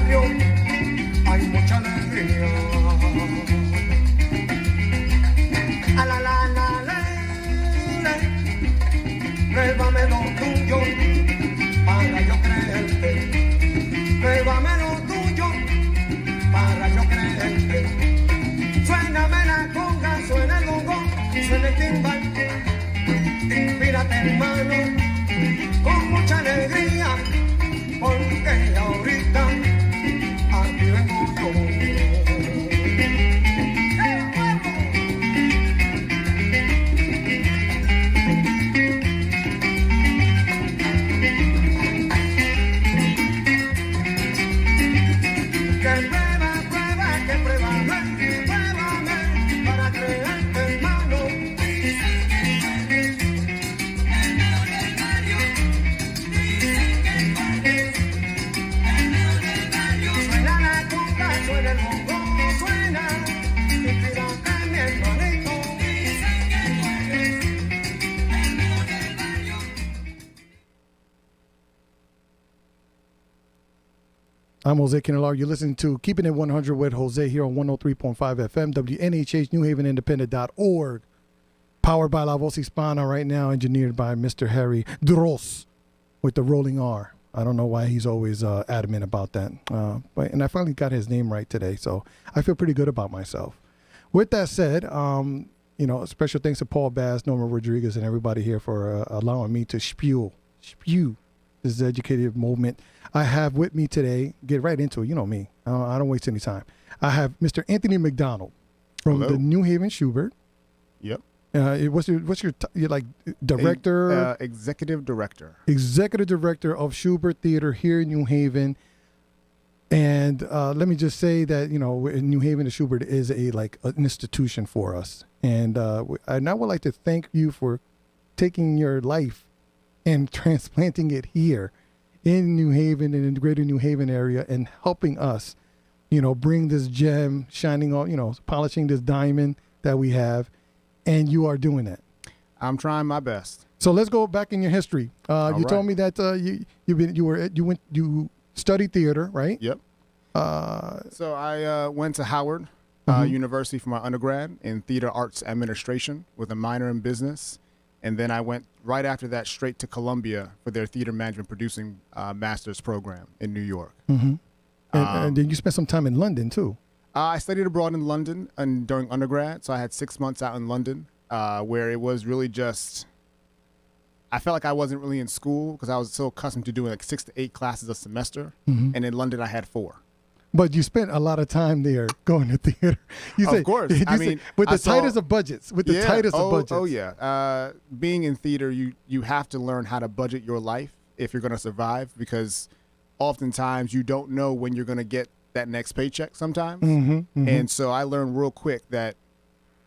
barrio hay mucha alegría. A la, pruébame lo tuyo para yo creerte. Pruébame lo tuyo para yo creerte. Suéname la conga, suena el bongo, suena el timbal. Inspírate, hermano, con mucha alegría, porque ahorita aquí vengo yo. I'm Jose Candelario. You're listening to Keeping It 100 with Jose here on 103.5 FM, WNHH, NewHavenIndependent.org. Powered by La Voz Hispana right now, engineered by Mr. Harry Duros with the rolling R. I don't know why he's always adamant about that. And I finally got his name right today, so I feel pretty good about myself. With that said, special thanks to Paul Bass, Norma Rodriguez, and everybody here for allowing me to spew this educative movement. I have with me today, get right into it, you know me, I don't waste any time. I have Mr. Anthony McDonald from the New Haven Shubert. Yep. What's your like director? Executive director. Executive director of Shubert Theater here in New Haven. And let me just say that, in New Haven, the Shubert is an institution for us. And I would like to thank you for taking your life and transplanting it here in New Haven and in the greater New Haven area and helping us, bring this gem shining on, polishing this diamond that we have. And you are doing that. I'm trying my best. So let's go back in your history. You told me that you studied theater, right? Yep. So I went to Howard University for my undergrad in theater arts administration with a minor in business. And then I went right after that straight to Columbia for their theater management producing master's program in New York. Mm-hmm. And then you spent some time in London too. I studied abroad in London and during undergrad. So I had 6 months out in London where it was really just, I felt like I wasn't really in school because I was so accustomed to doing like 6 to 8 classes a semester. Mm-hmm. And in London I had 4. But you spent a lot of time there going to theater. Of course. I mean, with the tightest of budgets. Oh, yeah. Being in theater, you have to learn how to budget your life if you're going to survive because oftentimes you don't know when you're going to get that next paycheck sometimes. Mm-hmm, mm-hmm. And so I learned real quick that,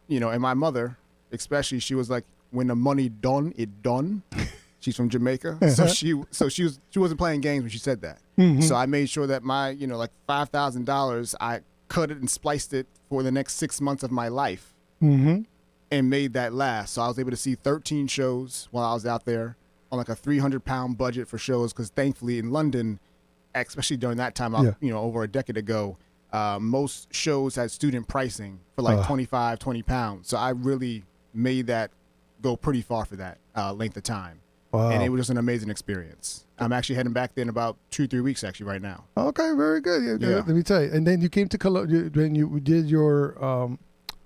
and my mother, especially, she was like, when the money done, it done. She's from Jamaica, so she wasn't playing games when she said that. Mm-hmm. So I made sure that my like $5,000, I cut it and spliced it for the next 6 months of my life, mm-hmm. and made that last. So I was able to see 13 shows while I was out there on like a 300-pound budget for shows. Because thankfully in London, especially during that time, over a decade ago, most shows had student pricing for like 25, 20 pounds. So I really made that go pretty far for that length of time. Wow. And it was just an amazing experience. I'm actually heading back there in about 2-3 weeks, actually, right now. Okay, very good. Yeah. Let me tell you. And then you came to Columbia, when you did your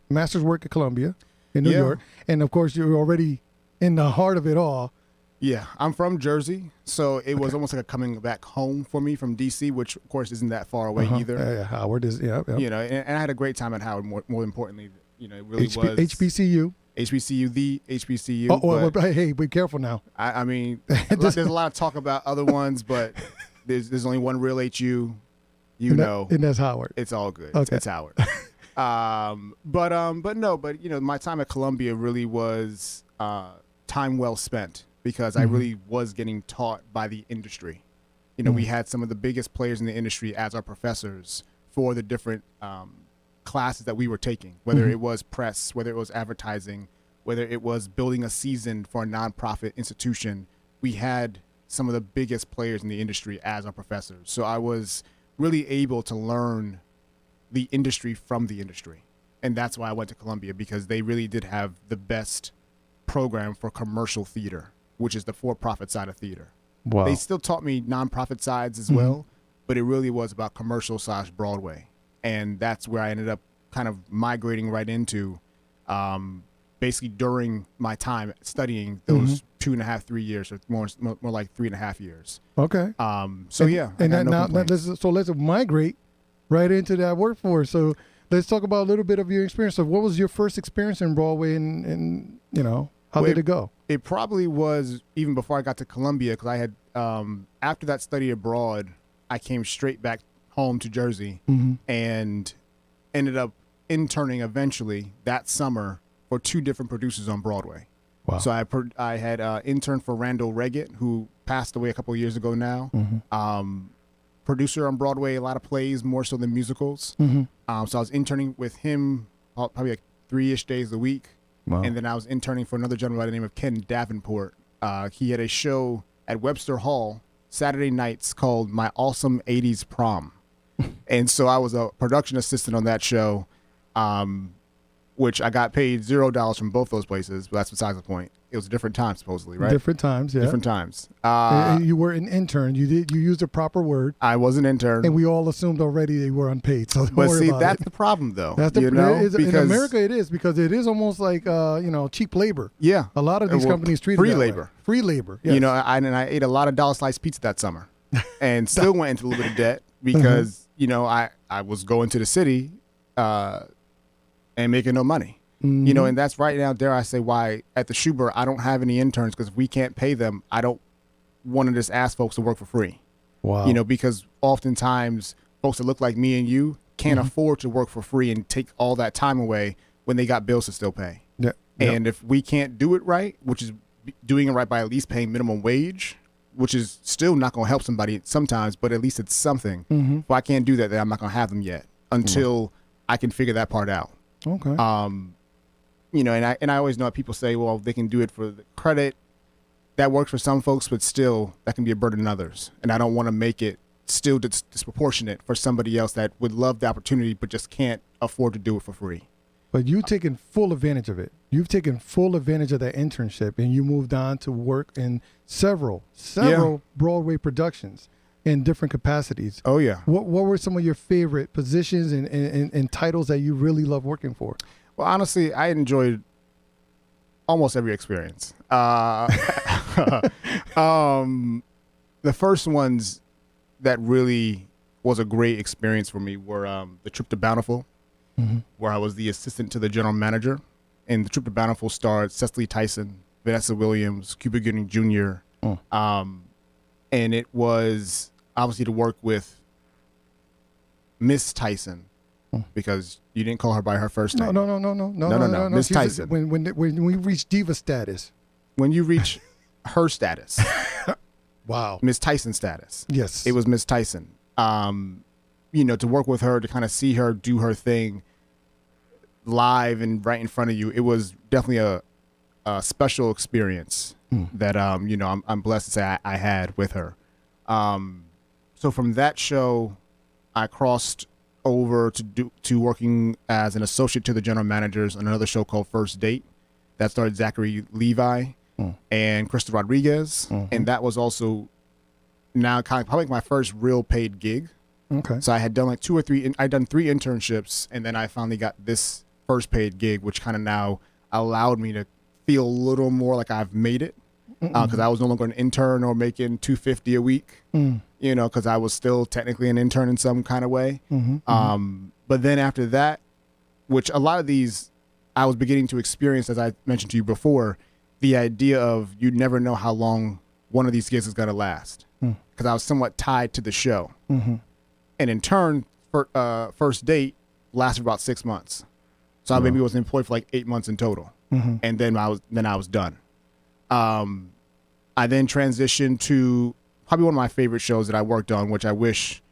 master's work at Columbia in New York. And, of course, you were already in the heart of it all. Yeah, I'm from Jersey, so it was almost like a coming back home for me from D.C., which, of course, isn't that far away either. Yeah, Howard is, yeah. And I had a great time at Howard, more importantly. It really was. HBCU. The HBCU. Hey, be careful now. I mean, there's a lot of talk about other ones, but there's only one real HU, and that's Howard. It's all good. Okay. It's Howard. But my time at Columbia really was time well spent because I really was getting taught by the industry. We had some of the biggest players in the industry as our professors for the different classes that we were taking, whether it was press, whether it was advertising, whether it was building a season for a nonprofit institution. We had some of the biggest players in the industry as our professors. So I was really able to learn the industry from the industry. And that's why I went to Columbia, because they really did have the best program for commercial theater, which is the for-profit side of theater. Wow. They still taught me nonprofit sides as well, but it really was about commercial/Broadway. And that's where I ended up kind of migrating right into, basically during my time studying those 2.5, 3 years, or more like 3.5 years. Okay. So yeah. And I got no now complaints. let's migrate right into that workforce. So let's talk about a little bit of your experience. So what was your first experience in Broadway, and how did it go? It probably was even before I got to Columbia, because I had, after that study abroad, I came straight back home to Jersey and ended up interning eventually that summer for 2 different producers on Broadway. Wow. So I had interned for Randall Reggett, who passed away a couple of years ago now. Producer on Broadway, a lot of plays, more so than musicals. So I was interning with him probably like 3-ish days a week. Wow. And then I was interning for another gentleman by the name of Ken Davenport. He had a show at Webster Hall Saturday nights called My Awesome 80s Prom. And so I was a production assistant on that show, which I got paid $0 from both those places, but that's besides the point. It was a different time, supposedly, right? Different times, yeah. Different times. You were an intern. You used a proper word. I was an intern. And we all assumed already they were unpaid. So don't But worry see, about that's it. the problem, though. That's the because in America it is, because it is almost like cheap labor. Yeah, A lot of these companies treat it free that way. labor. Free labor. Yes. I ate a lot of dollar sliced pizza that summer, and still went into a little bit of debt because I was going to the city, and making no money. And that's right now, dare I say, why at the Shubert I don't have any interns, because if we can't pay them, I don't want to just ask folks to work for free. Wow. Because oftentimes folks that look like me and you can't afford to work for free and take all that time away when they got bills to still pay. Yeah. And if we can't do it right, which is doing it right by at least paying minimum wage, which is still not going to help somebody sometimes, but at least it's something. If I can't do that, then I'm not going to have them yet until I can figure that part out. Okay. And I always know people say, well, they can do it for the credit. That works for some folks, but still that can be a burden on others. And I don't want to make it still disproportionate for somebody else that would love the opportunity but just can't afford to do it for free. But you've taken full advantage of it. You've taken full advantage of that internship, and you moved on to work in several Broadway productions in different capacities. Oh, yeah. What were some of your favorite positions and titles that you really love working for? Well, honestly, I enjoyed almost every experience. The first ones that really was a great experience for me were the Trip to Bountiful, where I was the assistant to the general manager. And the Trip to Bountiful starred Cecily Tyson, Vanessa Williams, Cuba Gooding Jr. And it was obviously to work with Miss Tyson, because you didn't call her by her first name. No. Miss Tyson. When we reach diva status. When you reach her status. Wow. Miss Tyson status. Yes. It was Miss Tyson. To work with her, to kind of see her do her thing live and right in front of you, it was definitely a special experience that I'm blessed to say I had with her. So from that show, I crossed over to working as an associate to the general managers on another show called First Date that starred Zachary Levi and Krista Rodriguez, and that was also now kind of probably my first real paid gig. Okay. So I had done like 2 or 3. I'd done 3 internships, and then I finally got this first paid gig, which kind of now allowed me to feel a little more like I've made it, because I was no longer an intern or making $250 a week. Because I was still technically an intern in some kind of way. But then after that, which a lot of these I was beginning to experience, as I mentioned to you before, the idea of you never know how long one of these gigs is going to last, because I was somewhat tied to the show. And in turn, First Date lasted about 6 months. So I maybe was employed for like 8 months in total. And then I was done. I then transitioned to probably one of my favorite shows that I worked on, which I wish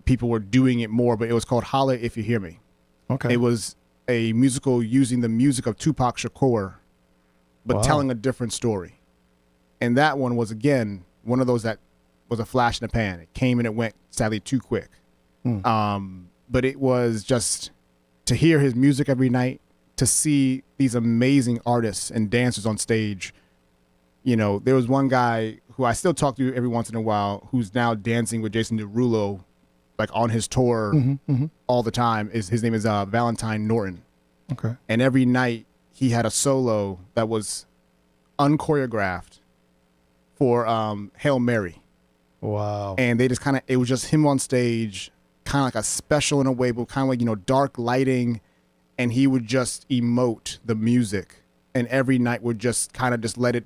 people were doing it more, but it was called Holla If You Hear Me. Okay. It was a musical using the music of Tupac Shakur, but telling a different story. And that one was, again, one of those that was a flash in the pan. It came and it went, sadly, too quick. But it was just to hear his music every night, to see these amazing artists and dancers on stage. You know, there was one guy who I still talk to every once in a while who's now dancing with Jason Derulo, like on his tour all the time. His name is Valentine Norton. Okay. And every night he had a solo that was unchoreographed for Hail Mary. Wow. And they just it was just him on stage, kind of like a special in a way, but kind of like, you know, dark lighting. And he would just emote the music, and every night would just kind of just let it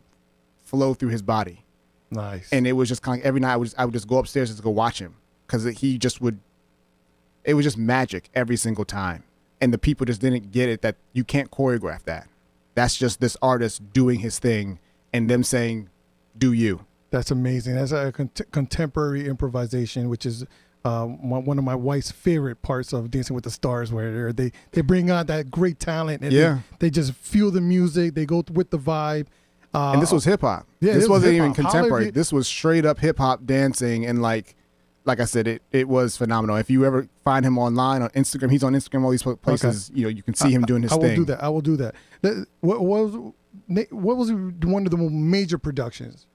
flow through his body. Nice. And it was just kind of every night I would just go upstairs just to go watch him, because he just would. It was just magic every single time, and the people just didn't get it that you can't choreograph that. That's just this artist doing his thing, and them saying, "Do you?" That's amazing. That's a contemporary improvisation, which is one of my wife's favorite parts of Dancing with the Stars, where they bring out that great talent, and they just feel the music, they go with the vibe. And this was hip hop. Yeah, this wasn't even hip-hop. contemporary. This was straight up hip hop dancing, and like I said, it was phenomenal. If you ever find him online on Instagram, he's on Instagram, all these places. Okay. You know, you can see him doing his thing. I will do that. What was one of the major productions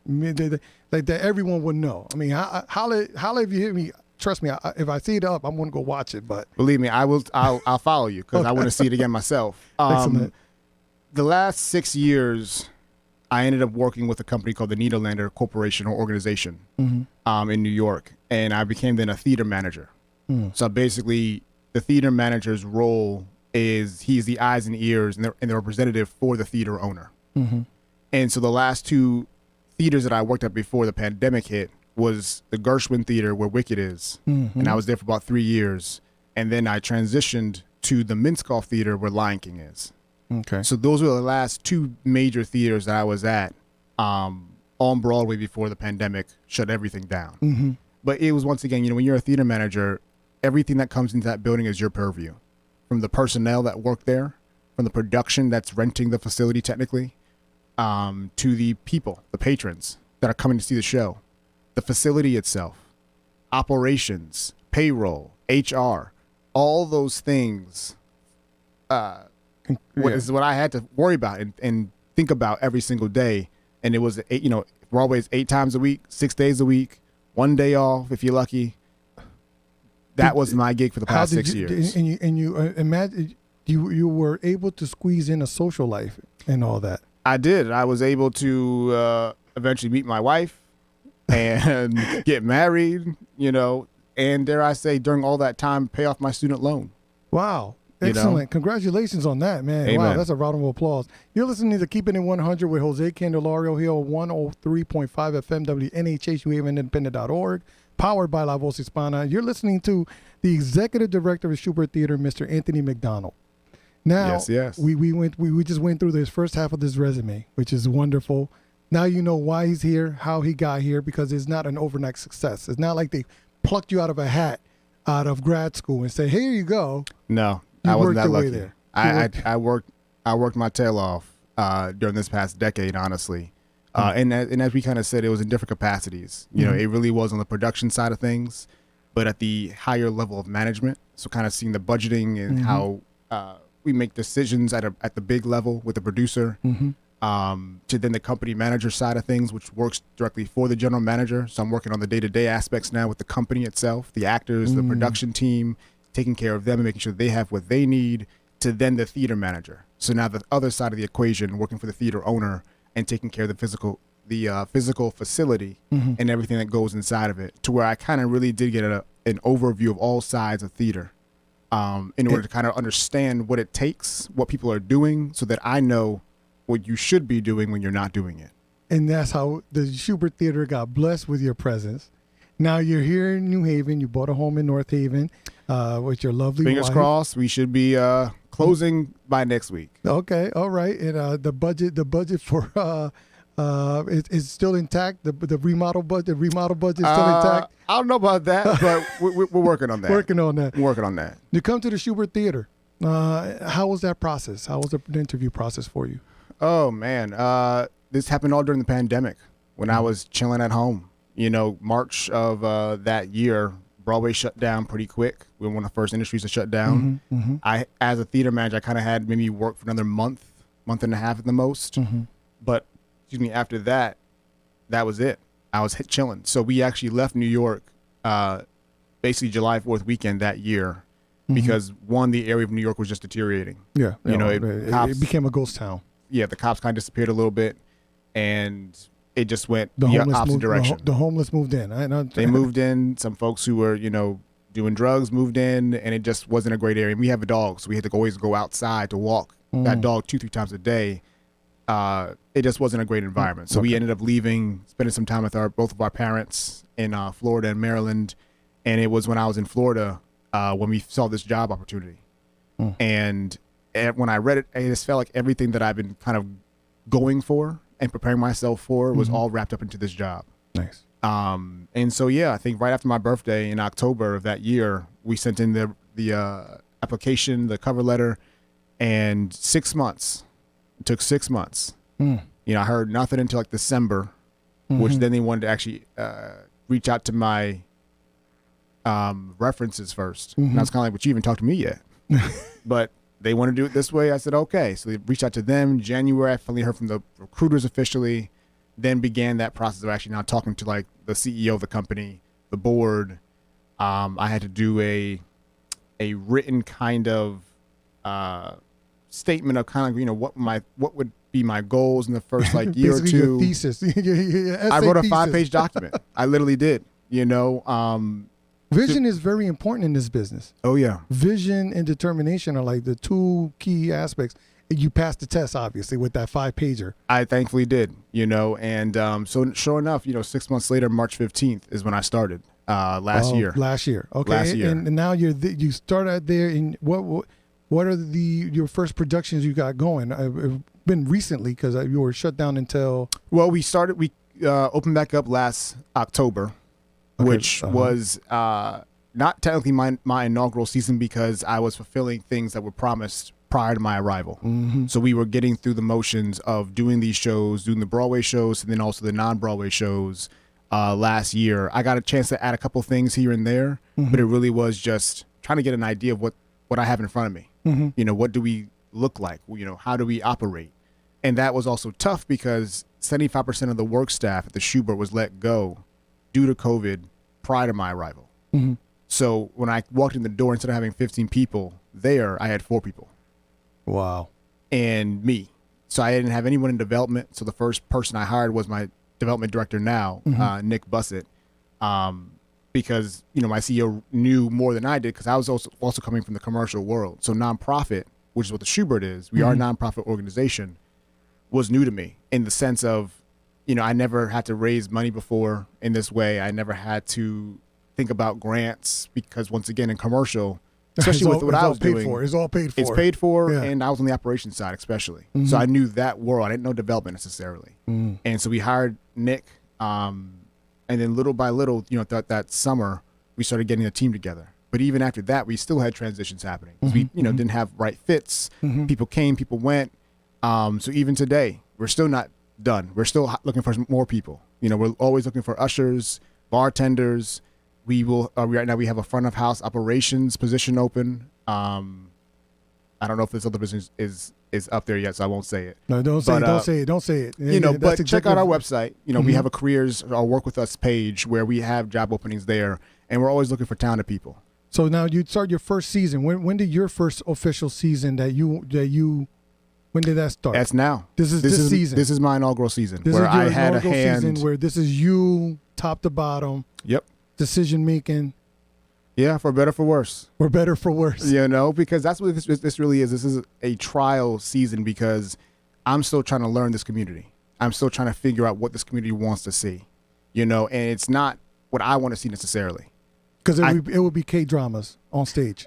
like that everyone would know? I mean, how if you hit me? Trust me, if I see it up, I'm gonna go watch it. But believe me, I'll follow you, because I want to see it again myself. Excellent. The last 6 years, I ended up working with a company called the Nederlander Corporation or Organization in New York, and I became then a theater manager. So basically, the theater manager's role is he's the eyes and ears and the representative for the theater owner. And so the last 2 theaters that I worked at before the pandemic hit was the Gershwin Theater, where Wicked is, and I was there for about 3 years, and then I transitioned to the Minskoff Theater, where Lion King is. Okay. So those were the last 2 major theaters that I was at on Broadway before the pandemic shut everything down. But it was, once again, you know, when you're a theater manager, everything that comes into that building is your purview, from the personnel that work there, from the production that's renting the facility technically, to the people, the patrons that are coming to see the show, the facility itself, operations, payroll, HR, all those things is what I had to worry about and think about every single day. And it was, Broadway's 8 times a week, 6 days a week, 1 day off if you're lucky. That was my gig for the past 6 years. And you imagine you were able to squeeze in a social life and all that. I did. I was able to eventually meet my wife and get married, you know, and dare I say, during all that time, pay off my student loan. Wow. Excellent. You know? Congratulations on that, man. Amen. Wow, that's a round of applause. You're listening to Keeping It 100 with Jose Candelario here on 103.5 FM, WNHHUAVindependent.org, powered by La Voz Hispana. You're listening to the executive director of Shubert Theater, Mr. Anthony McDonald. Now, yes. We just went through this first half of this resume, which is wonderful. Now you know why he's here, how he got here, because it's not an overnight success. It's not like they plucked you out of a hat out of grad school and say, "Hey, here you go." No, I wasn't that lucky. There. I worked my tail off during this past decade, honestly. And as we kind of said, it was in different capacities. You know, it really was on the production side of things, but at the higher level of management. So kind of seeing the budgeting and how we make decisions at the big level with the producer, to then the company manager side of things, which works directly for the general manager. So I'm working on the day-to-day aspects now with the company itself, the actors, the production team, taking care of them and making sure they have what they need, to then the theater manager. So now the other side of the equation, working for the theater owner and taking care of the physical facility and everything that goes inside of it, to where I kind of really did get an overview of all sides of theater in order to kind of understand what it takes, what people are doing, so that I know what you should be doing when you're not doing it. And that's how the Shubert Theater got blessed with your presence. Now you're here in New Haven. You bought a home in North Haven with your lovely Fingers wife. crossed, we should be closing by next week. Okay, all right. And the budget for is still intact. The remodel budget is still intact. I don't know about that, but we're working on that. Working on that. You come to the Shubert Theater. How was that process? How was the interview process for you? Oh man, this happened all during the pandemic when I was chilling at home. March of that year, Broadway shut down pretty quick. We were one of the first industries to shut down. I, as a theater manager, I kind of had maybe work for another month and a half at the most. But, after that, that was it. I was chilling. So we actually left New York basically July 4th weekend that year because, one, the area of New York was just deteriorating. Yeah. It became a ghost town. Yeah, the cops kind of disappeared a little bit, and it just went the opposite direction. The homeless moved in. They moved in. Some folks who were, doing drugs moved in, and it just wasn't a great area. And we have a dog, so we had to always go outside to walk that dog 2-3 times a day. It just wasn't a great environment. So we ended up leaving, spending some time with both of our parents in Florida and Maryland. And it was when I was in Florida when we saw this job opportunity. And when I read it, it just felt like everything that I've been kind of going for and preparing myself for was all wrapped up into this job. Nice. And so, I think right after my birthday in October of that year, we sent in the application, the cover letter, and 6 months. It took 6 months. I heard nothing until like December, which then they wanted to actually reach out to my references first. And I was kind of like, but you even talked to me yet? But they want to do it this way. I said, okay. So they reached out to them. January, I finally heard from the recruiters officially. Then began that process of actually now talking to like the CEO of the company, the board. I had to do a written kind of statement of kind of what would be my goals in the first like year or two. Your thesis. I wrote a 5-page document. I literally did. Vision is very important in this business. Oh yeah. Vision and determination are like the two key aspects. You passed the test, obviously, with that 5-pager. I thankfully did, and so sure enough, 6 months later, March 15th is when I started last year. Last year, okay. Last year. And now you started there. And what are your first productions you got going? It's been recently because you were shut down until. Well, we opened back up last October, which was not technically my inaugural season because I was fulfilling things that were promised prior to my arrival. So we were getting through the motions of doing these shows, doing the Broadway shows, and then also the non-Broadway shows last year. I got a chance to add a couple things here and there, but it really was just trying to get an idea of what I have in front of me. What do we look like? How do we operate? And that was also tough because 75% of the work staff at the Shubert was let go due to COVID prior to my arrival. So when I walked in the door, instead of having 15 people there, I had 4 people. Wow. And me. So I didn't have anyone in development. So the first person I hired was my development director now, Nick Bussett, because, my CEO knew more than I did because I was also coming from the commercial world. So nonprofit, which is what the Shubert is, we are a nonprofit organization, was new to me in the sense of, I never had to raise money before in this way. I never had to think about grants because, once again, in commercial, especially with what I was doing. It's all paid for. It's paid for, and I was on the operations side especially. So I knew that world. I didn't know development necessarily. And so we hired Nick, and then little by little, that summer, we started getting a team together. But even after that, we still had transitions happening. We, didn't have right fits. People came, people went. So even today, we're still not done. We're still looking for more people. We're always looking for ushers, bartenders. We will right now we have a front of house operations position open. I don't know if this other business is up there yet, so I won't say it. No, don't say it. Don't say it. But check out our website. We have a careers or work with us page where we have job openings there, and we're always looking for talented people. So now you start your first season. When did your first official season when did that start? That's now. This season. This is my inaugural season where I had a hand. Season where this is you top to bottom. Yep. Decision making. Yeah, for better, for worse. For better, for worse. Because that's what this really is. This is a trial season because I'm still trying to learn this community. I'm still trying to figure out what this community wants to see, and it's not what I want to see necessarily. Because it would be K-dramas on stage.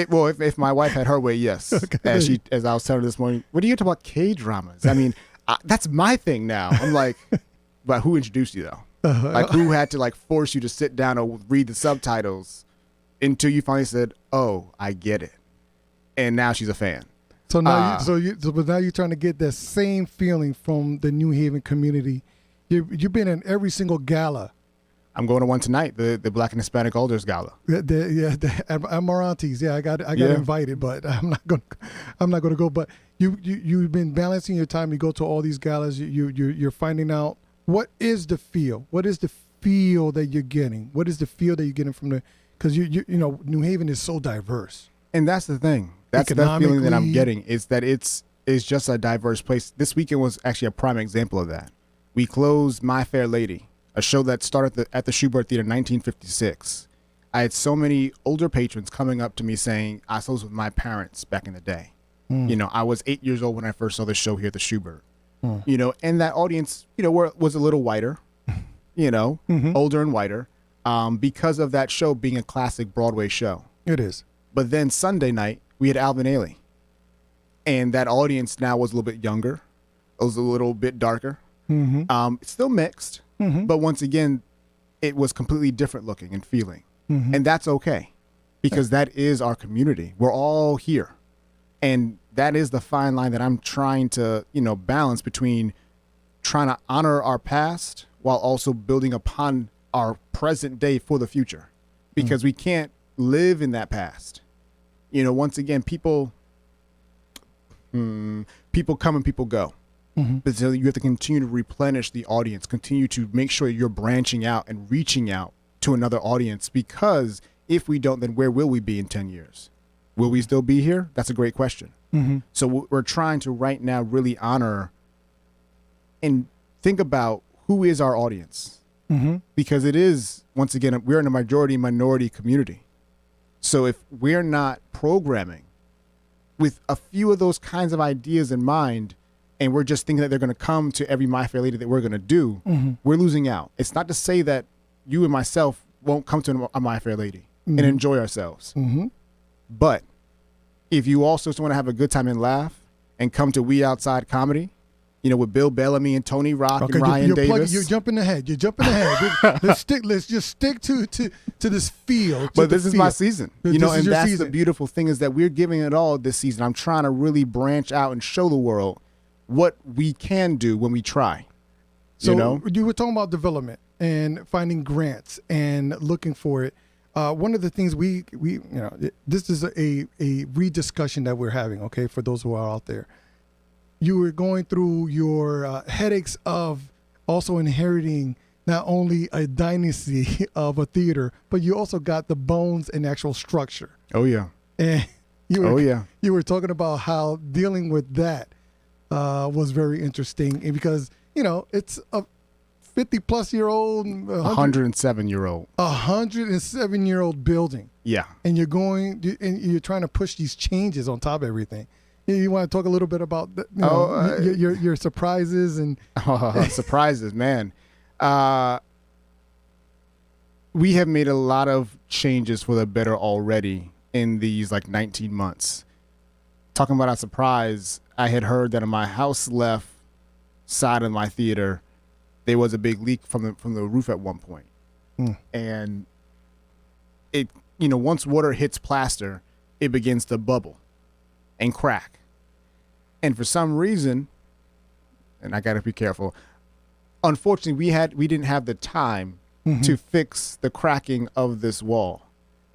Well, if my wife had her way, yes. Okay. As I was telling her this morning, what do you talk about K-dramas? I mean, that's my thing now. I'm like, but who introduced you though? Like who had to force you to sit down or read the subtitles until you finally said, "Oh, I get it," and now she's a fan. So now, but now you're trying to get that same feeling from the New Haven community. You've been in every single gala I'm going to one tonight, the Black and Hispanic Elders Gala. The Amarantes. Yeah, I got invited, but I'm not gonna go. But you've been balancing your time. You go to all these galas. You're finding out what is the feel. What is the feel that you're getting? What is the feel that you're getting from the? Because you know New Haven is so diverse. And that's the thing. That's the feeling that I'm getting, is that it's just a diverse place. This weekend was actually a prime example of that. We closed My Fair Lady, a show that started at the Shubert Theater in 1956. I had so many older patrons coming up to me saying, I saw this with my parents back in the day. You know, I was 8 years old when I first saw the show here at the Shubert. You know, and that audience, you know, was a little whiter, you know, older and whiter, because of that show being a classic Broadway show. It is. But then Sunday night, we had Alvin Ailey. And that audience now was a little bit younger. It was a little bit darker. Still mixed. But once again, it was completely different looking and feeling. And that's okay, because that is our community. We're all here. And that is the fine line that I'm trying to, you know, balance between trying to honor our past while also building upon our present day for the future, because we can't live in that past. You know, once again, people come and people go. But so you have to continue to replenish the audience, continue to make sure you're branching out and reaching out to another audience, because if we don't, then where will we be in 10 years? Will we still be here? That's a great question. So we're trying to right now really honor and think about who is our audience, because it is, once again, we're in a majority minority community. So if we're not programming with a few of those kinds of ideas in mind, and we're just thinking that they're going to come to every My Fair Lady that we're going to do, we're losing out. It's not to say that you and myself won't come to a My Fair Lady and enjoy ourselves. But if you also just want to have a good time and laugh and come to We Outside Comedy, you know, with Bill Bellamy and Tony Rock and Ryan Davis. You're jumping ahead. Let's just stick to this feel. But this is my season. You know, and that's the beautiful thing, is that we're giving it all this season. I'm trying to really branch out and show the world what we can do when we try. So you know, you were talking about development and finding grants and looking for it. One of the things we you know, this is a rediscussion that we're having. Okay, for those who are out there, you were going through your headaches of also inheriting not only a dynasty of a theater, but you also got the bones and actual structure. Oh yeah. And you were talking about how dealing with that was very interesting, and because, you know, it's a 50-plus-year-old, 107-year-old, 107-year-old building. Yeah, and you're trying to push these changes on top of everything. You want to talk a little bit about your surprises and surprises, man. We have made a lot of changes for the better already in these 19 months. Talking about a surprise, I had heard that on my house left side of my theater, there was a big leak from the roof at one point. And it, you know, once water hits plaster, it begins to bubble and crack. And for some reason, and I got to be careful, unfortunately, we didn't have the time to fix the cracking of this wall.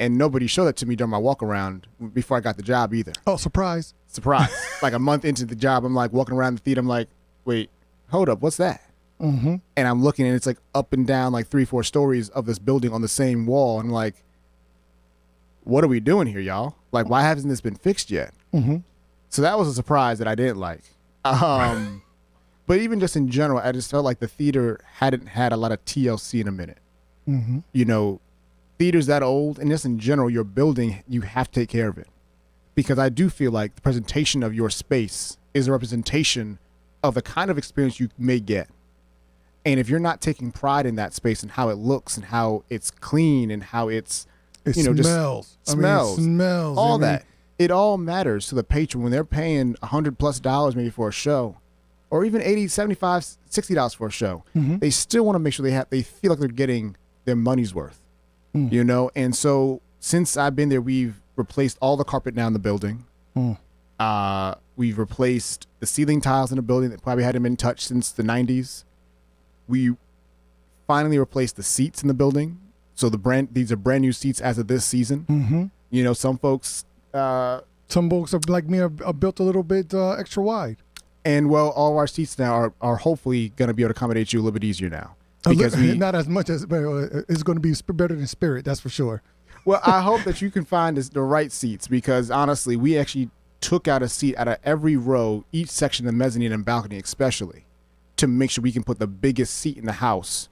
And nobody showed that to me during my walk around before I got the job either. Oh, surprise. Like a month into the job, I'm like walking around the theater. I'm like, wait, hold up. What's that? And I'm looking, and it's like up and down 3-4 stories of this building on the same wall. And I'm like, what are we doing here, y'all? Like, why hasn't this been fixed yet? So that was a surprise that I didn't like. But even just in general, I just felt like the theater hadn't had a lot of TLC in a minute. You know, theater's that old, and just in general, your building, you have to take care of it. Because I do feel like the presentation of your space is a representation of the kind of experience you may get. And if you're not taking pride in that space and how it looks and how it's clean and how it smells, all that, it all matters to the patron when they're paying $100+ maybe for a show, or even $80, $75, $60 for a show. They still want to make sure they feel like they're getting their money's worth. You know, and so since I've been there, we've replaced all the carpet now in the building. We've replaced the ceiling tiles in the building that probably hadn't been touched since the 90s. We finally replaced the seats in the building. So these are brand new seats as of this season. Mm-hmm. You know, some folks are like me are built a little bit extra wide. And well, all of our seats now are hopefully going to be able to accommodate you a little bit easier now. Because not as much as it's going to be better than Spirit, that's for sure. Well, I hope that you can find the right seats, because honestly, we actually took out a seat out of every row, each section, the mezzanine and balcony especially, to make sure we can put the biggest seat in the house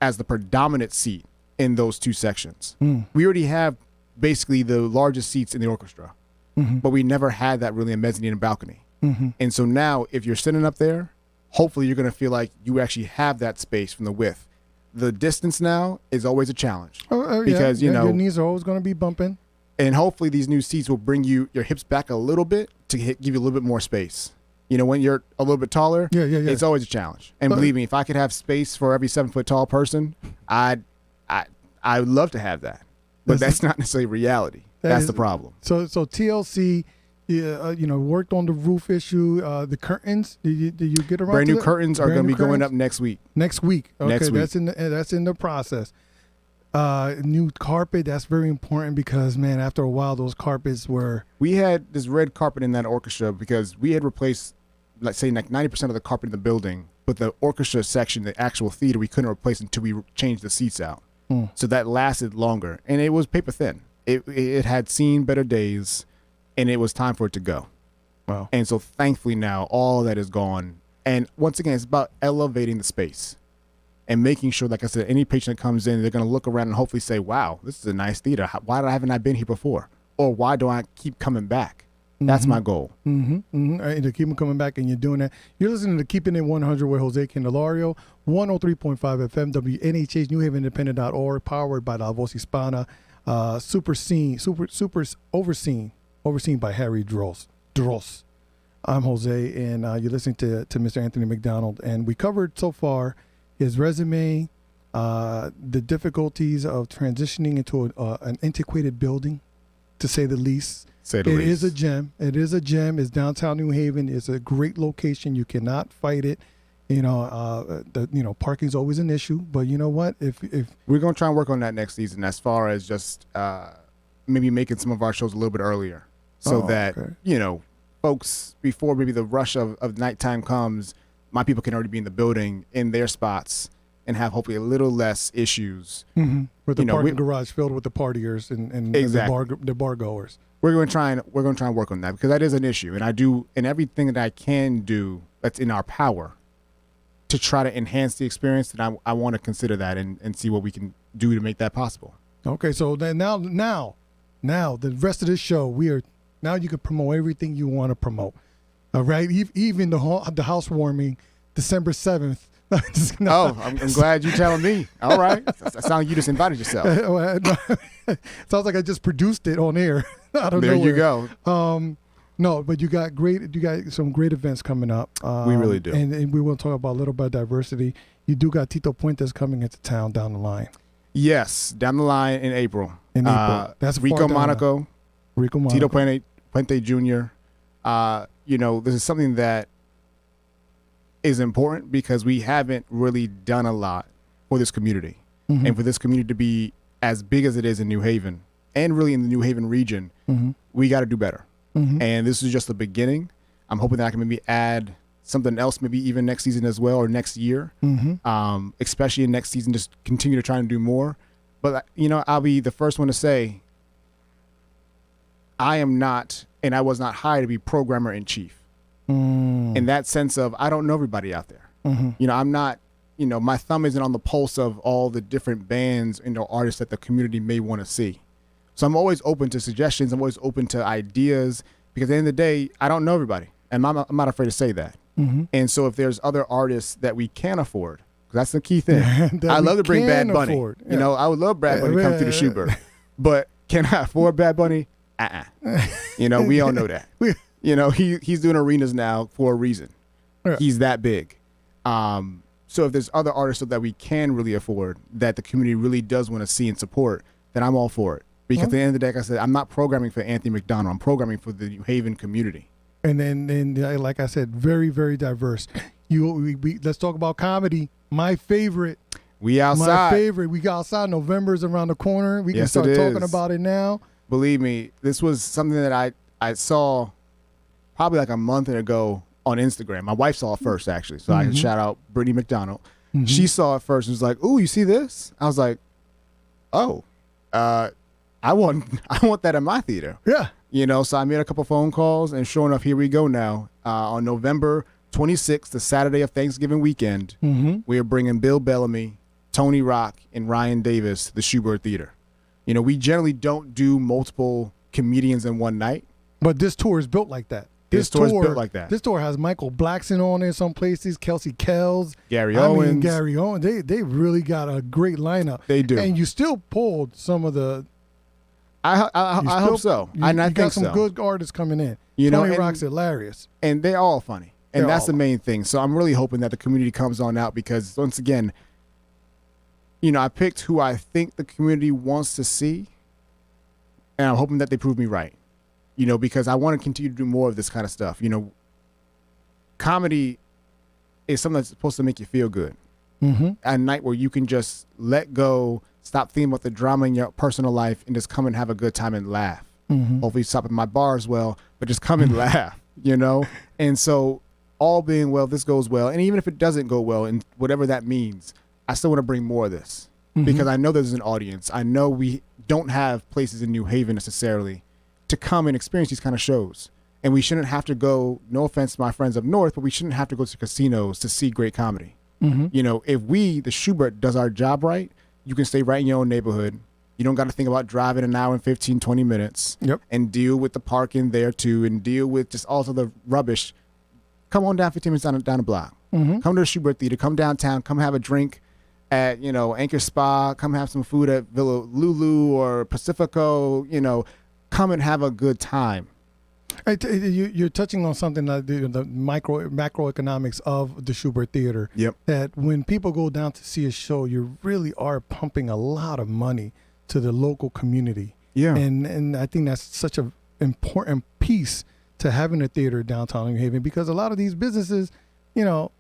as the predominant seat in those two sections. We already have basically the largest seats in the orchestra, but we never had that really in mezzanine and balcony. And so now if you're sitting up there, hopefully you're going to feel like you actually have that space from the width. The distance now is always a challenge because, you know, your knees are always going to be bumping. And hopefully these new seats will bring your hips back a little bit to give you a little bit more space. You know, when you're a little bit taller, it's always a challenge. And believe me, if I could have space for every 7 foot tall person, I would love to have that. But that's not necessarily reality. That's the problem. So TLC, worked on the roof issue. The curtains, did you get around? Brand to new that? curtains are going to be going up next week. Next week. Okay, next week. That's in the process. New carpet, that's very important because, man, after a while, those carpets were... We had this red carpet in that orchestra because we had replaced, let's say, like 90% of the carpet in the building, but the orchestra section, the actual theater, we couldn't replace until we changed the seats out. So that lasted longer, and it was paper thin. It had seen better days, and it was time for it to go. Wow. And so thankfully now all that is gone. And once again, it's about elevating the space and making sure, like I said, any patient that comes in, they're going to look around and hopefully say, wow, this is a nice theater. Why haven't I been here before? Or why do I keep coming back? That's my goal. And to keep them coming back, and you're doing that. You're listening to Keeping It 100 with Jose Candelario, 103.5 FM, WNHH, NewHavenIndependent.org, powered by La Voz Hispana, overseen by Harry Dross. I'm Jose, and you're listening to Mr. Anthony McDonald, and we covered so far his resume, the difficulties of transitioning into an antiquated building, to say the least. It is a gem. It is a gem. It's downtown New Haven. It's a great location. You cannot fight it. You know, parking's always an issue. But you know what? If we're gonna try and work on that next season, as far as just maybe making some of our shows a little bit earlier, so that you know, folks, before maybe the rush of nighttime comes, my people can already be in the building in their spots and have hopefully a little less issues. With the parking garage filled with the partiers and the bar goers. We're going to try and work on that, because that is an issue, and I do, and everything that I can do that's in our power to try to enhance the experience, and I want to consider that and see what we can do to make that possible. Okay, so then now the rest of this show, now you can promote everything you want to promote. All right, even the housewarming, December 7th. I'm glad you're telling me. All right. That sounds like you just invited yourself. Sounds like I just produced it on air. There you go. No, but you got some great events coming up. We really do. And we will talk about a little bit of diversity. You do got Tito Puentes coming into town down the line. Yes, down the line in April. That's Rico Monaco. Tito Puente Jr. This is something that is important because we haven't really done a lot for this community. And for this community to be as big as it is in New Haven and really in the New Haven region, we got to do better. And this is just the beginning. I'm hoping that I can maybe add something else, maybe even next season as well, or next year, especially in next season, just continue to try and do more. But, I'll be the first one to say, I am not, and I was not hired to be programmer in chief. In that sense of, I don't know everybody out there. I'm not, my thumb isn't on the pulse of all the different bands and artists that the community may want to see. So I'm always open to suggestions. I'm always open to ideas, because at the end of the day, I don't know everybody. And I'm not afraid to say that. And so if there's other artists that we can afford, 'cause that's the key thing. I love to bring Bad Bunny. I would love Bad Bunny to come through the Shubert. But can I afford Bad Bunny? We all know that. He's doing arenas now for a reason. He's that big. So if there's other artists that we can really afford, that the community really does want to see and support, then I'm all for it. Because at the end of the day, like I said, I'm not programming for Anthony McDonald. I'm programming for the New Haven community. And then like I said, very, very diverse. Let's talk about comedy. My favorite. We outside. My favorite. We got outside. November's around the corner. We can Yes, start it talking is. about it now. Believe me, this was something that I saw probably like a month ago on Instagram. My wife saw it first, actually. So I can shout out Brittany McDonald. She saw it first and was like, "Ooh, you see this?" I was like, "Oh, I want that in my theater." Yeah. You know, so I made a couple phone calls, and sure enough, here we go now. On November 26th, the Saturday of Thanksgiving weekend, we are bringing Bill Bellamy, Tony Rock, and Ryan Davis to the Shubert Theater. You know, we generally don't do multiple comedians in one night. But this tour is built like that. This tour is built like that. This tour has Michael Blackson on it some places, Kelsey Kells, Gary Owens. Gary Owens. They really got a great lineup. They do. And you still pulled some of the. I hope so. You, I you think got some so. good artists coming in. You know, Tony and- Rock's hilarious. And they're all funny. And They're that's all the main thing. So I'm really hoping that the community comes on out because, once again, you know, I picked who I think the community wants to see, and I'm hoping that they prove me right. You know, because I want to continue to do more of this kind of stuff. You know, comedy is something that's supposed to make you feel good. A night where you can just let go, stop thinking about the drama in your personal life, and just come and have a good time and laugh. Hopefully stop at my bar as well, but just come and laugh, you know? And so all being well, this goes well. And even if it doesn't go well, and whatever that means, I still want to bring more of this because I know there's an audience. I know we don't have places in New Haven necessarily to come and experience these kind of shows. And we shouldn't have to go, no offense to my friends up north, but we shouldn't have to go to casinos to see great comedy. You know, if we, the Shubert, does our job right, you can stay right in your own neighborhood. You don't got to think about driving an hour and 15, 20 minutes and deal with the parking there too and deal with just all of the rubbish. Come on down 15 minutes down the block. Come to the Shubert Theater. Come downtown. Come have a drink at, you know, Anchor Spa. Come have some food at Villa Lulu or Pacifico. You know, come and have a good time. You're touching on something like the macroeconomics of the Shubert Theater. That when people go down to see a show, you really are pumping a lot of money to the local community. And I think that's such an important piece to having a theater downtown New Haven because a lot of these businesses, you know,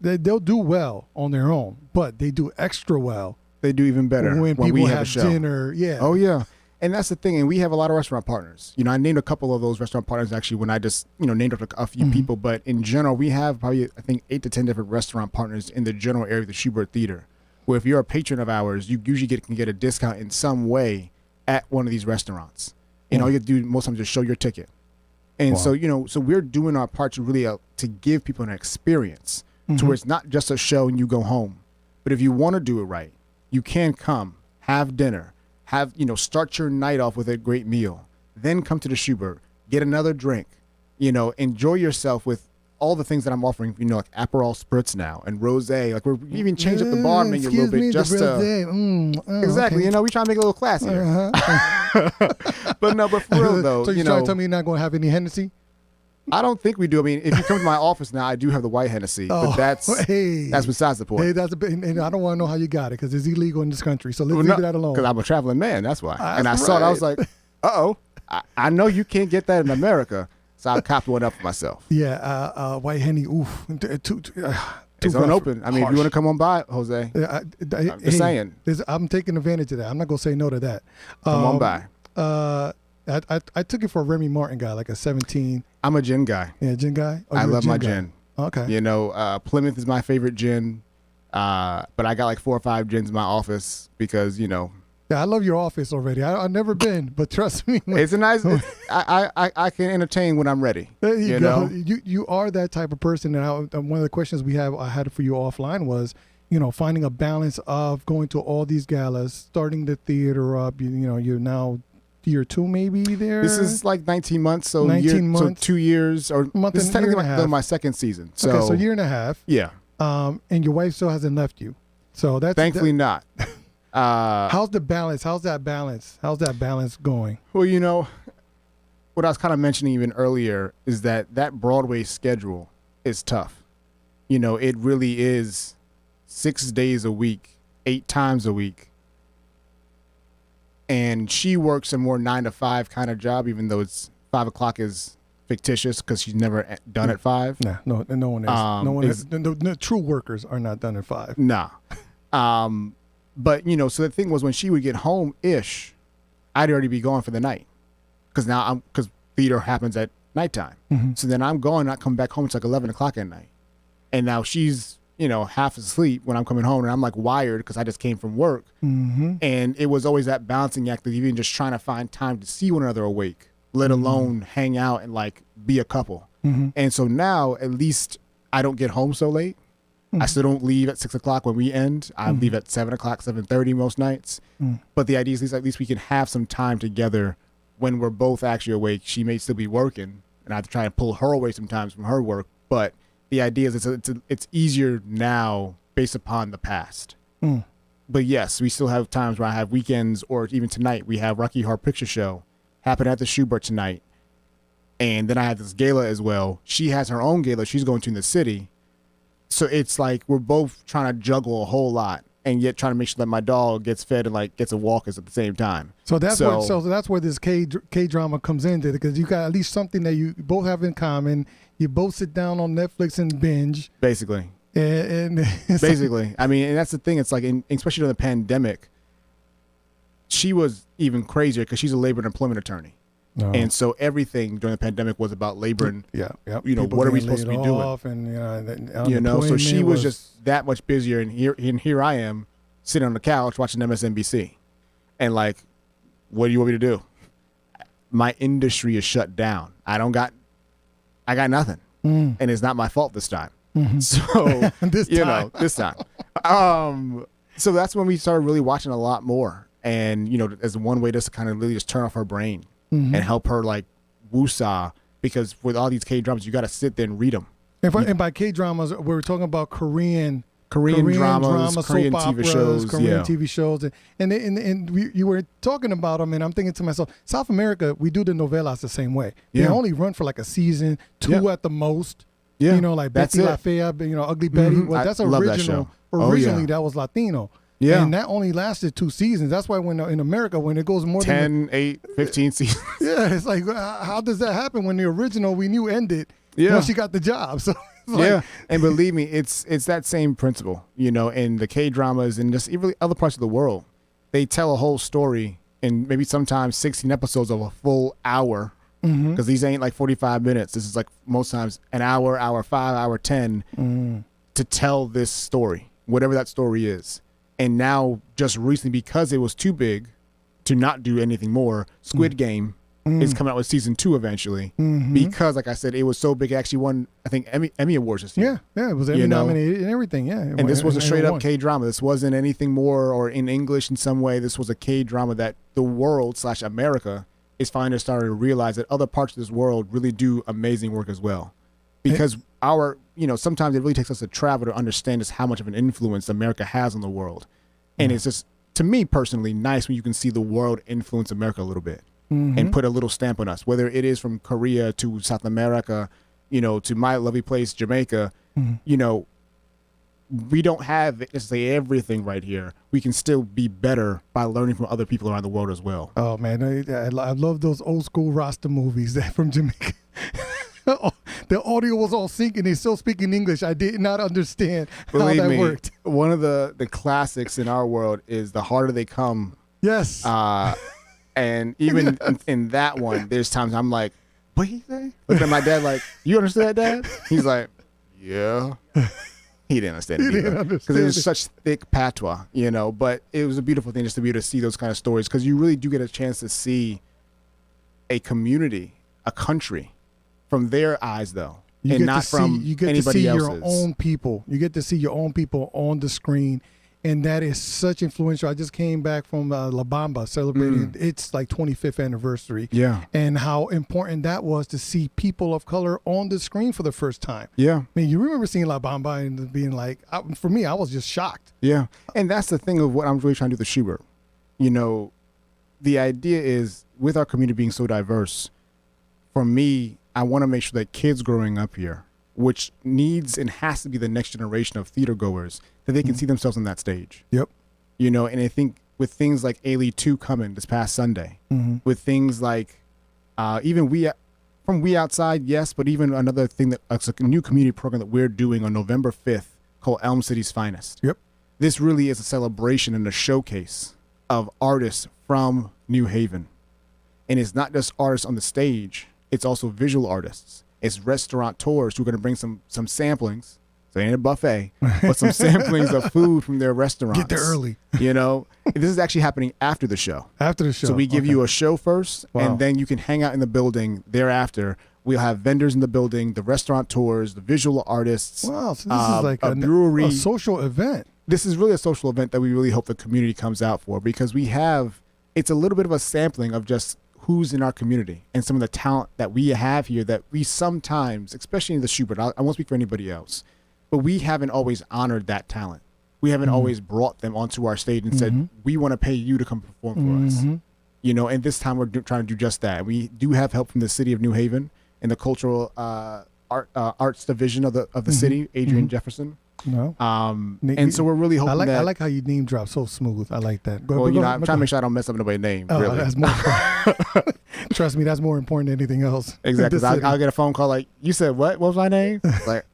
they'll do well on their own, but they do extra well. They do even better when people we have have a show. dinner. Oh, yeah. And that's the thing. And we have a lot of restaurant partners. You know, I named a couple of those restaurant partners actually when I just, you know, named a few people. But in general, we have probably, I think, 8 to 10 different restaurant partners in the general area of the Shubert Theater, where if you're a patron of ours, you usually can get a discount in some way at one of these restaurants. And all you have to do most times is show your ticket. And so, you know, so we're doing our part to really to give people an experience to where it's not just a show and you go home. But if you want to do it right, you can come, have dinner, start your night off with a great meal, then come to the Shubert, get another drink, you know, enjoy yourself with all the things that I'm offering, you know, like Aperol Spritz now and Rosé. Like we're even changed up the bar menu a little bit just to exactly, okay. you know, we try to make it a little classier. But for real though, so you trying to tell me you're not going to have any Hennessy? I don't think we do. I mean, if you come to my office now, I do have the white Hennessy, but that's besides the point. Hey, that's a bit, and I don't want to know how you got it because it's illegal in this country. So let's leave that alone. Because I'm a traveling man, that's why. And I saw it, I was like, I know you can't get that in America, so I copped one up for myself. Yeah, white Henny, oof. It's unopened. I mean, if you want to come on by, Jose, I'm just saying. I'm taking advantage of that. I'm not going to say no to that. Come on by. I took it for a Remy Martin guy, like a 17. I'm a gin guy. Yeah, gin guy? Oh, I love my gin. Okay. You know, Plymouth is my favorite gin, but I got like 4 or 5 gins in my office because, you know. Yeah, I love your office already. I've never been, but trust me. It's a nice, I can entertain when I'm ready. There you go. Know? You are that type of person. And one of the questions I had for you offline was, you know, finding a balance of going to all these galas, starting the theater up, you know, you're now year 2 maybe there. This is like 19 months, so 19 months. So 2 years, or this is technically my second season. So okay, so a year and a half. Yeah. And your wife still hasn't left you. So that's thankfully not. How's the balance? How's that balance going? Well, you know, what I was kind of mentioning even earlier is that Broadway schedule is tough. You know, it really is 6 days a week, 8 times a week. And she works a more 9 to 5 kind of job, even though it's 5 o'clock is fictitious because she's never done at 5. Nah, no one is. No true workers are not done at 5. Nah. But so the thing was, when she would get home ish, I'd already be gone for the night, because theater happens at nighttime. So then I'm gone, not coming back home. It's like 11 o'clock at night, and now she's half asleep when I'm coming home, and I'm like wired because I just came from work. And it was always that balancing act of even just trying to find time to see one another awake, let alone hang out and like be a couple. And so now at least I don't get home so late. I still don't leave at 6 o'clock when we end. I leave at 7 o'clock, 7:30 most nights. But the idea is at least we can have some time together when we're both actually awake. She may still be working, and I have to try and pull her away sometimes from her work. But the idea is it's easier now based upon the past. But yes, we still have times where I have weekends, or even tonight we have Rocky Horror Picture Show happen at the Shubert tonight. And then I have this gala as well. She has her own gala she's going to in the city. So it's like we're both trying to juggle a whole lot, and yet trying to make sure that my dog gets fed and like gets a walkers at the same time. So that's where this K drama comes into, because you got at least something that you both have in common. You both sit down on Netflix and binge. Basically. And basically, I mean, and that's the thing. It's like, especially during the pandemic, she was even crazier because she's a labor and employment attorney. And so everything during the pandemic was about labor and, what are we supposed to be doing? And, so she was just that much busier. And here I am sitting on the couch watching MSNBC. And like, what do you want me to do? My industry is shut down. I got nothing. And it's not my fault this time. So, this time. So that's when we started really watching a lot more. And, as one way just to kind of really just turn off her brain. And help her like woosah, because with all these K-dramas, you got to sit there and read them. And by K-dramas, we're talking about Korean dramas, Korean soap TV operas, shows, Korean TV shows, and you were talking about them, and I'm thinking to myself, South America, we do the novelas the same way. They only run for like a season, 2 at the most. Like Betty La Fea, Ugly Betty. Well, that's original. Originally, that was Latino. Yeah. And that only lasted 2 seasons. That's why when in America, when it goes more 10, 8, 15 seasons. Yeah, it's like, how does that happen when the original we knew ended once she got the job? So and believe me, it's that same principle, in the K-dramas and just even other parts of the world. They tell a whole story in maybe sometimes 16 episodes of a full hour, because these ain't like 45 minutes. This is like most times an hour, hour 5, hour 10 to tell this story, whatever that story is. And now, just recently, because it was too big to not do anything more, Squid Game is coming out with season 2 eventually. Because, like I said, it was so big, it actually won, I think, Emmy Awards this year. Yeah, it was Emmy nominated and everything, And this was a straight-up K-drama. This wasn't anything more or in English in some way. This was a K-drama that the world / America is finally starting to realize that other parts of this world really do amazing work as well. Because sometimes it really takes us to travel to understand just how much of an influence America has on the world. And it's just, to me personally, nice when you can see the world influence America a little bit and put a little stamp on us, whether it is from Korea to South America, to my lovely place, Jamaica. We don't have necessarily everything right here. We can still be better by learning from other people around the world as well. Oh, man, I love those old school Rasta movies from Jamaica. The audio was all syncing. They still speaking English. I did not understand how that worked. One of the classics in our world is The Harder They Come. Yes. And even in that one, there's times I'm like, what he say? Looking at my dad like, you understand that, Dad? He's like, yeah. He didn't understand it either. Because it was such thick patois, But it was a beautiful thing just to be able to see those kind of stories, because you really do get a chance to see a community, a country, from their eyes, though, and not from anybody else's. You get to see your own people. You get to see your own people on the screen, and that is such influential. I just came back from La Bamba celebrating its like 25th anniversary. Yeah, and how important that was to see people of color on the screen for the first time. Yeah, I mean, you remember seeing La Bamba and being like, for me, I was just shocked. Yeah, and that's the thing of what I'm really trying to do with Shubert. The idea is, with our community being so diverse, for me, I want to make sure that kids growing up here, which needs and has to be the next generation of theater goers, that they can see themselves on that stage. Yep. And I think with things like A-League 2 coming this past Sunday, with things like even from We Outside, yes, but even another thing that's a new community program that we're doing on November 5th called Elm City's Finest. Yep. this really is a celebration and a showcase of artists from New Haven. And it's not just artists on the stage, it's also visual artists. It's restaurateurs who are going to bring some samplings. So it ain't a buffet, but some samplings of food from their restaurants. Get there early. You know, this is actually happening after the show. After the show. So we give you a show first, Wow. and then you can hang out in the building thereafter. We'll have vendors in the building, the restaurateurs, the visual artists. Wow, so this is like a brewery. a social event. This is really a social event that we really hope the community comes out for, because it's a little bit of a sampling of just who's in our community and some of the talent that we have here that we sometimes, especially in the Shubert, I won't speak for anybody else, but we haven't always honored that talent. We haven't always brought them onto our stage and said, we want to pay you to come perform for us. You know, and this time we're trying to do just that. We do have help from the city of New Haven and the cultural arts division of the city, Adrian Jefferson. No. And so we're really hoping I like how you name drop so smooth. I like that. Well, you know, I'm trying to make sure I don't mess up nobody's name. Oh, really. that's more trust me, that's more important than anything else. Exactly. I'll get a phone call like, you said what? What was my name? Like,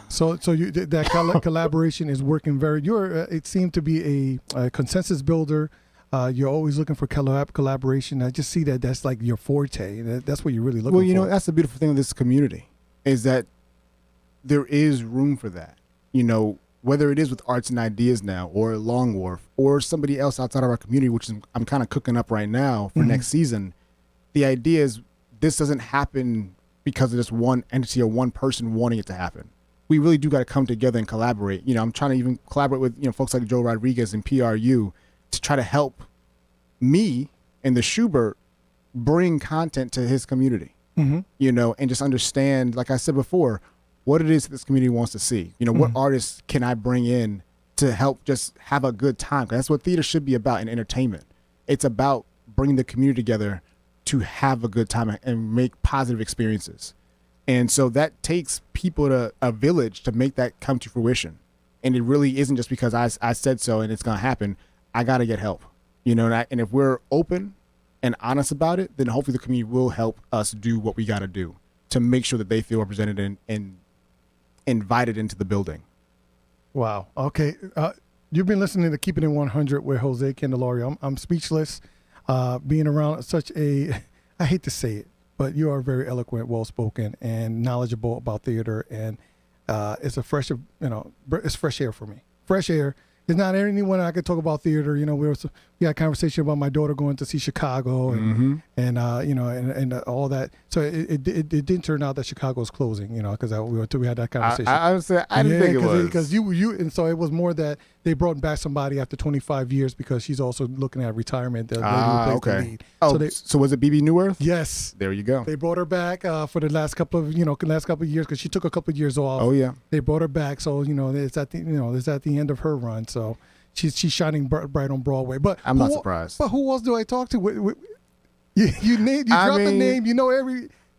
so you that collaboration is working very. It seemed to be a consensus builder. You're always looking for collaboration. I just see that's like your forte. That's what you're really looking for. Well, you know, that's the beautiful thing of this community is that there is room for that. You know, whether it is with Arts and Ideas now or Long Wharf or somebody else outside of our community, which I'm kind of cooking up right now for next season. The idea is this doesn't happen because of just one entity or one person wanting it to happen. We really do got to come together and collaborate. You know, I'm trying to even collaborate with, you know, folks like Joe Rodriguez and PRU to try to help me and the Shubert bring content to his community, you know, and just understand, like I said before, what it is that this community wants to see. You know, what artists can I bring in to help just have a good time? 'Cause that's what theater should be about in entertainment. It's about bringing the community together to have a good time and make positive experiences. And so that takes people to a village to make that come to fruition. And it really isn't just because I said so and it's going to happen. I got to get help. You know, and if we're open and honest about it, then hopefully the community will help us do what we got to do to make sure that they feel represented and invited into the building. Wow. Okay. You've been listening to Keeping It 100 with Jose Candelario. I'm speechless. Being around such I hate to say it, but you are very eloquent, well-spoken, and knowledgeable about theater. And it's it's fresh air for me. Fresh air. There's not anyone I could talk about theater. You know, we had a conversation about my daughter going to see Chicago and all that. So it didn't turn out that Chicago was closing. You know, because we had that conversation. I would say I didn't think it was because you and so it was more that they brought back somebody after 25 years because she's also looking at retirement. The lady who plays the lead. Oh, so was it BB Newworth? Yes. There you go. They brought her back for the last couple of years because she took a couple of years off. Oh yeah. They brought her back, so it's at the end of her run. So she's shining bright on Broadway. But I'm not surprised. But who else do I talk to? You drop the name. You know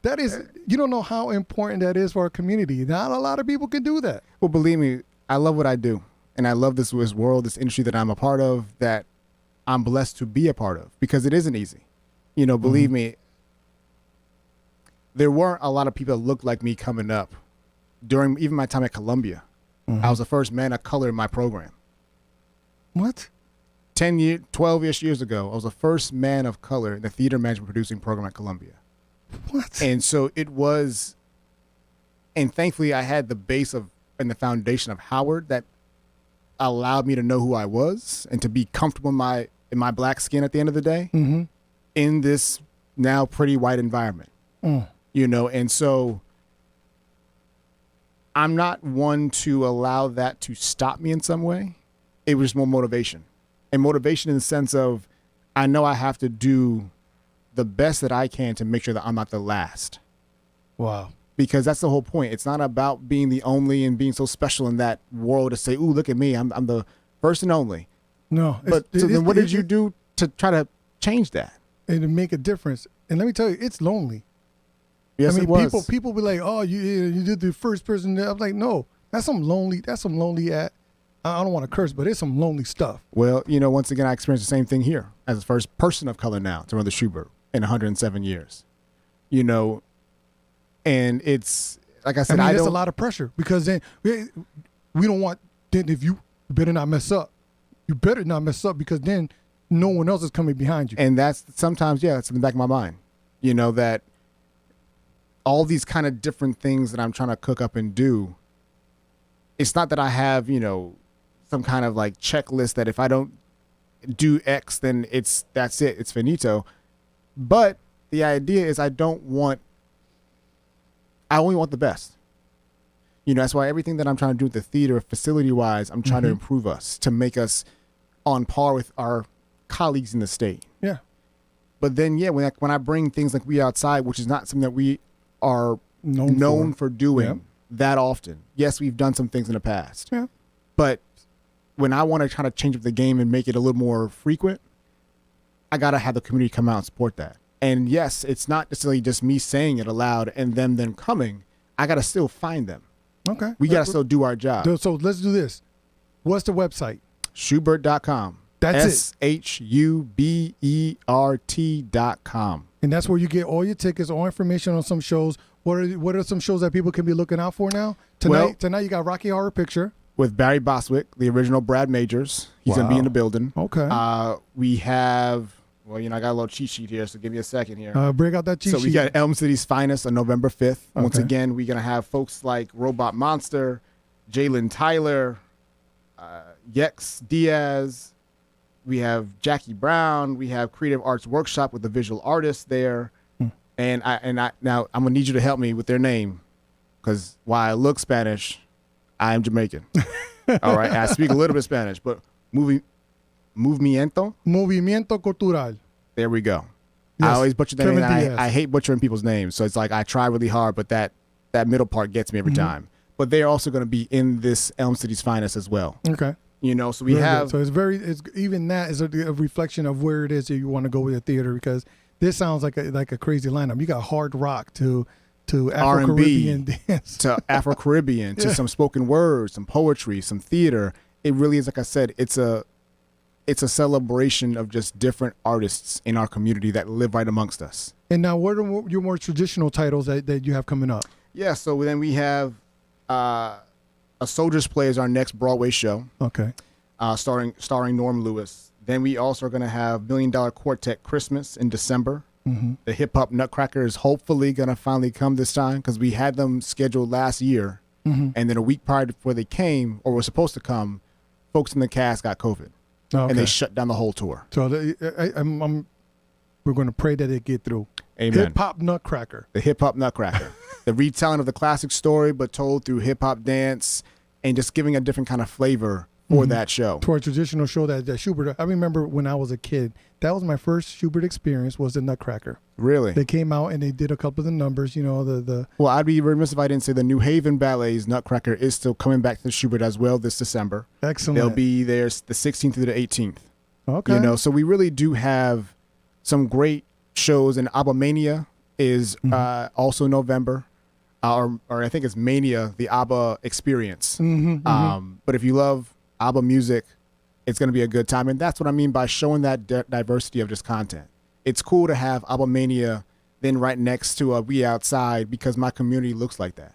that is. You don't know how important that is for our community. Not a lot of people can do that. Well, believe me, I love what I do, and I love this world, this industry that I'm a part of, that I'm blessed to be a part of, because it isn't easy. You know, believe me, there weren't a lot of people that looked like me coming up during even my time at Columbia. I was the first man of color in my program. What? 12-ish years ago, I was the first man of color in the theater management producing program at Columbia. What? And so it was, and thankfully I had the base of and the foundation of Howard that allowed me to know who I was and to be comfortable in my black skin at the end of the day in this now pretty white environment. You know, and so I'm not one to allow that to stop me in some way. It was more motivation. And motivation in the sense of, I know I have to do the best that I can to make sure that I'm not the last. Wow. Because that's the whole point. It's not about being the only and being so special in that world to say, ooh, look at me, I'm the first and only. No. But so then what did you do to try to change that? And to make a difference. And let me tell you, it's lonely. Yes, I mean, it was. people be like, "Oh, you did the first person." I'm like, no, that's some lonely. I don't want to curse, but it's some lonely stuff. Well, you know, once again, I experienced the same thing here as the first person of color now to run the Shubert in 107 years. You know, and it's like I said, I mean, there's a lot of pressure because then we don't want. Then if you You better not mess up. You better not mess up because then no one else is coming behind you. And that's sometimes, it's in the back of my mind, that all these kind of different things that I'm trying to cook up and do, it's not that I have, some kind of like checklist that if I don't do X, then that's it. It's finito. But the idea is I only want the best. That's why everything that I'm trying to do with the theater, facility-wise, I'm trying to improve us, to make us on par with our colleagues in the state. Yeah. But then, when I bring things like We Outside, which is not something that we are known for doing that often. Yes, we've done some things in the past. Yeah. But when I want to try to change up the game and make it a little more frequent, I got to have the community come out and support that. And yes, it's not necessarily just me saying it aloud and them then coming. I got to still find them. Okay. We got to still do our job. So let's do this. What's the website? Shubert.com. That's SHUBERT.com. And that's where you get all your tickets, all information on some shows. What are some shows that people can be looking out for now? Tonight you got Rocky Horror Picture. With Barry Bostwick, the original Brad Majors. He's going to be in the building. Okay. We have, I got a little cheat sheet here, so give me a second here. Break out that cheat sheet. So we got Elm City's Finest on November 5th. Okay. Once again, we're going to have folks like Robot Monster, Jalen Tyler, Yex Diaz. We have Jackie Brown. We have Creative Arts Workshop with the visual artist there. And I now I'm going to need you to help me with their name, because while I look Spanish, I am Jamaican. All right. I speak a little bit Spanish, but Movimiento Cultural. There we go. Yes. I always butcher their name. Diaz. I hate butchering people's names. So it's like I try really hard, but that middle part gets me every time. But they're also going to be in this Elm City's Finest as well. Okay. So we have. So it's even that is a reflection of where it is that you want to go with the theater, because this sounds like a crazy lineup. You got hard rock to Afro-Caribbean dance. To Afro-Caribbean, to some spoken words, some poetry, some theater. It really is, like I said, it's a celebration of just different artists in our community that live right amongst us. And now, what are your more traditional titles that you have coming up? Yeah, so then we have A Soldier's Play is our next Broadway show. Okay. Starring Norm Lewis. Then we also are going to have $1 Million Quartet Christmas in December. The Hip Hop Nutcracker is hopefully going to finally come this time, because we had them scheduled last year. And then a week prior before they came, or were supposed to come, folks in the cast got COVID. Okay. And they shut down the whole tour. So we're going to pray that it get through. Amen. Hip Hop Nutcracker. The Hip Hop Nutcracker. The retelling of the classic story, but told through hip hop dance and just giving a different kind of flavor for that show. To our traditional show that Shubert. I remember when I was a kid, that was my first Shubert experience, was the Nutcracker. Really? They came out and they did a couple of the numbers, the Well, I'd be remiss if I didn't say the New Haven Ballet's Nutcracker is still coming back to Shubert as well this December. Excellent. They'll be there the 16th through the 18th. Okay. So we really do have some great shows, and ABBA Mania is also November. Or I think it's Mania, the ABBA Experience. But if you love ABBA music, it's going to be a good time. And that's what I mean by showing that diversity of just content. It's cool to have ABBA Mania then right next to a We Outside, because my community looks like that.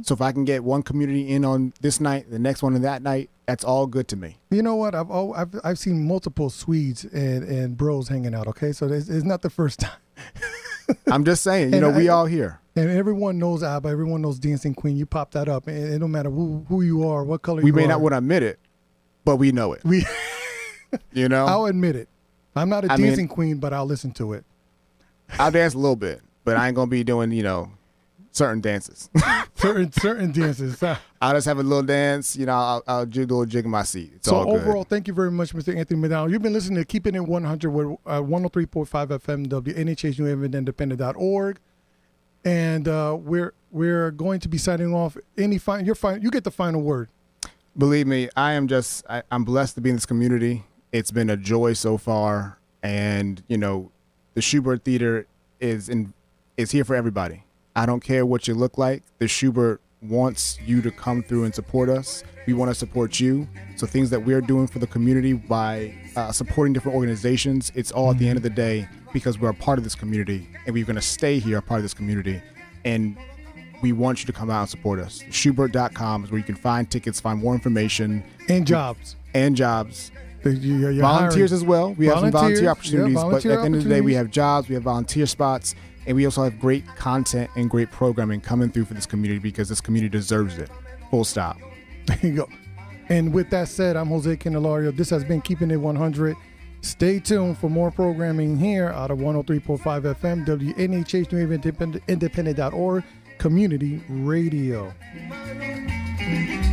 So if I can get one community in on this night, the next one on that night, that's all good to me. You know what? I've seen multiple Swedes and bros hanging out. Okay, so it's not the first time. I'm just saying, we all here. And everyone knows ABBA. Everyone knows Dancing Queen. You pop that up, and it don't matter who you are, what color we you are. We may not want to admit it, but we know it. I'll admit it. I'm not a dancing queen, but I'll listen to it. I'll dance a little bit, but I ain't gonna be doing, certain dances. certain dances. I'll just have a little dance. I'll do a little jig in my seat. It's all good. So overall, thank you very much, Mr. Anthony McDonald. You've been listening to Keeping It 100 with 103.5 FM, WNHH New Haven Independent.org. And we're going to be signing off. You get the final word. Believe me, I'm blessed to be in this community. It's been a joy so far, and the Shubert Theater is here for everybody. I don't care what you look like. The Shubert wants you to come through and support us. We want to support you. So things that we're doing for the community by supporting different organizations, it's all at the end of the day because we're a part of this community, and we're going to stay here a part of this community. And we want you to come out and support us. Shubert.com is where you can find tickets, find more information. And jobs. You're Volunteers hiring. as well. We have some volunteer Volunteers, opportunities, yeah, but volunteer at the end of the day, we opportunities. have jobs, we have volunteer spots, and we also have great content and great programming coming through for this community because this community deserves it. Full stop. There you go. And with that said, I'm Jose Candelario. This has been Keeping It 100. Stay tuned for more programming here out of 103.5 FM, WNHH, New Haven Independent.org, Community Radio.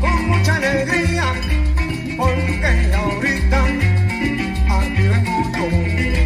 Con mucha alegría, porque ahorita aquí vengo yo.